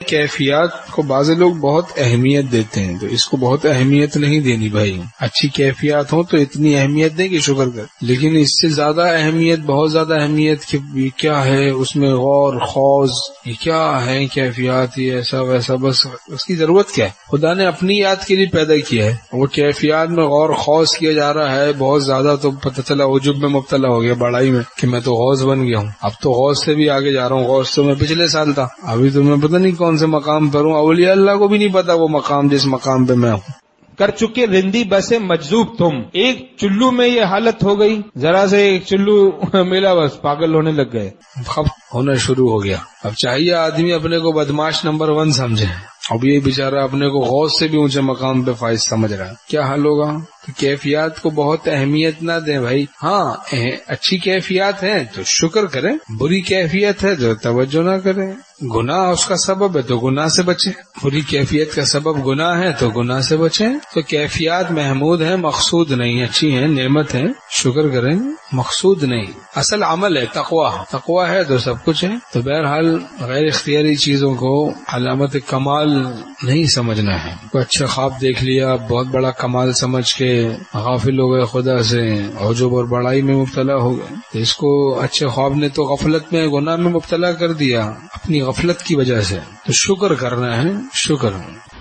کیفیات کو بعض لوگ بہت اہمیت دیتے ہیں، تو اس کو بہت اہمیت نہیں دینی بھائی. اچھی کیفیات ہوں تو اتنی اہمیت دیں کہ شکر کر، لیکن اس سے زیادہ اہمیت، بہت زیادہ اہمیت کہ یہ کیا ہے، اس میں غور خوض، یہ کیا ہے کیفیات، یہ ایسا ویسا، بس اس کی ضرورت کیا ہے؟ خدا نے اپنی یاد کے لیے پیدا کیا ہے، وہ کیفیات میں غور خوض کیا جا رہا ہے بہت زیادہ، تو پتہ چلا عجب میں مبتلا ہو گیا، بڑائی میں، کہ میں تو غوث بن گیا ہوں. اب تو غوث سے بھی آگے جا رہا ہوں. غوث تو میں پچھلے سال تھا، ابھی تو میں پتہ نہیں کون سے مقام پر ہوں. اولیاء اللہ کو بھی نہیں پتا وہ مقام جس مقام پہ میں ہوں. کر چکے رندی بسے مجذوب تم، ایک چلو میں یہ حالت ہو گئی، ذرا سے ایک چلو ملا بس پاگل ہونے لگ گئے، خب ہونا شروع ہو گیا. اب چاہیے آدمی اپنے کو بدماش نمبر 1 سمجھے، اب یہ بیچارہ اپنے کو غوث سے بھی اونچے مقام پہ فائز سمجھ رہا ہے. کیا حل ہوگا؟ کہ کیفیات کو بہت اہمیت نہ دیں بھائی. ہاں اچھی کیفیات ہیں تو شکر کریں، بری کیفیت ہے تو توجہ نہ کریں. گناہ اس کا سبب ہے تو گناہ سے بچیں، بری کیفیت کا سبب گناہ ہے تو گناہ سے بچیں. تو کیفیات محمود ہیں، مقصود نہیں. اچھی ہیں، نعمت ہیں، شکر کریں، مقصود نہیں. اصل عمل ہے تقویٰ، تقویٰ ہے تو سب کچھ ہے. تو بہرحال غیر اختیاری چیزوں کو علامت کمال نہیں سمجھنا ہے. کوئی اچھا خواب دیکھ لیا، بہت بڑا کمال سمجھ کے غافل ہو گئے خدا سے، عجب اور بڑائی میں مبتلا ہو گئے، تو اس کو اچھے خواب نے تو غفلت میں، گناہ میں مبتلا کر دیا اپنی غفلت کی وجہ سے. تو شکر کرنا ہے، شکر.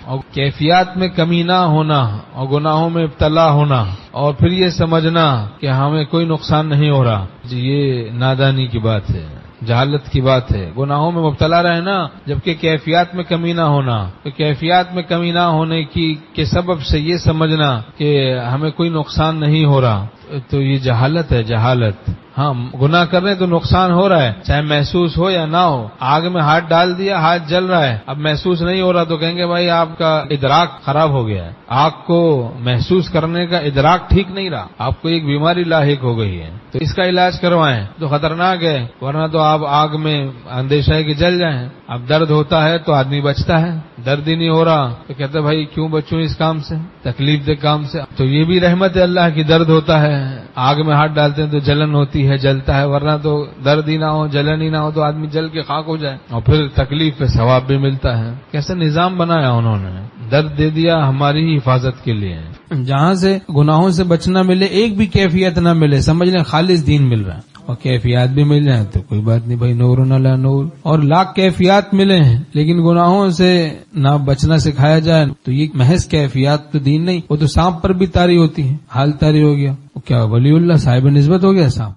اور کیفیات میں کمی نہ ہونا اور گناہوں میں ابتلا ہونا، اور پھر یہ سمجھنا کہ ہمیں کوئی نقصان نہیں ہو رہا، یہ نادانی کی بات ہے، جہالت کی بات ہے. گناہوں میں مبتلا رہنا جبکہ کیفیات میں کمی نہ ہونا، تو کیفیات میں کمی نہ ہونے کے سبب سے یہ سمجھنا کہ ہمیں کوئی نقصان نہیں ہو رہا، تو یہ جہالت ہے، جہالت. ہاں گناہ کر رہے ہیں تو نقصان ہو رہا ہے، چاہے محسوس ہو یا نہ ہو. آگ میں ہاتھ ڈال دیا، ہاتھ جل رہا ہے، اب محسوس نہیں ہو رہا تو کہیں گے بھائی آپ کا ادراک خراب ہو گیا ہے، آگ کو محسوس کرنے کا ادراک ٹھیک نہیں رہا، آپ کو ایک بیماری لاحق ہو گئی ہے، تو اس کا علاج کروائیں. تو خطرناک ہے، ورنہ تو آپ آگ میں اندیشہ ہے کہ جل جائیں. اب درد ہوتا ہے تو آدمی بچتا ہے، درد ہی نہیں ہو رہا تو کہتے بھائی کیوں بچوں اس کام سے، تکلیف دہ کام سے. تو یہ بھی رحمت ہے اللہ کی، درد ہوتا ہے، آگ میں ہاتھ ڈالتے ہیں تو جلن ہوتی ہے، جلتا ہے، ورنہ تو درد ہی نہ ہو، جلن ہی نہ ہو تو آدمی جل کے خاک ہو جائے، اور پھر تکلیف پہ ثواب بھی ملتا ہے. کیسے نظام بنایا انہوں نے، درد دے دیا ہماری ہی حفاظت کے لیے. جہاں سے گناہوں سے بچنا ملے، ایک بھی کیفیت نہ ملے، سمجھ لیں خالص دین مل رہا ہے، اور کیفیات بھی مل جائیں تو کوئی بات نہیں بھائی، نور علی نور. اور لاکھ کیفیات ملے ہیں لیکن گناہوں سے نہ بچنا سکھایا جائے تو یہ محض کیفیات تو دین نہیں. وہ تو سانپ پر بھی طاری ہوتی ہے، حال طاری ہو گیا، کیا ولی اللہ صاحب نسبت ہو گیا سانپ.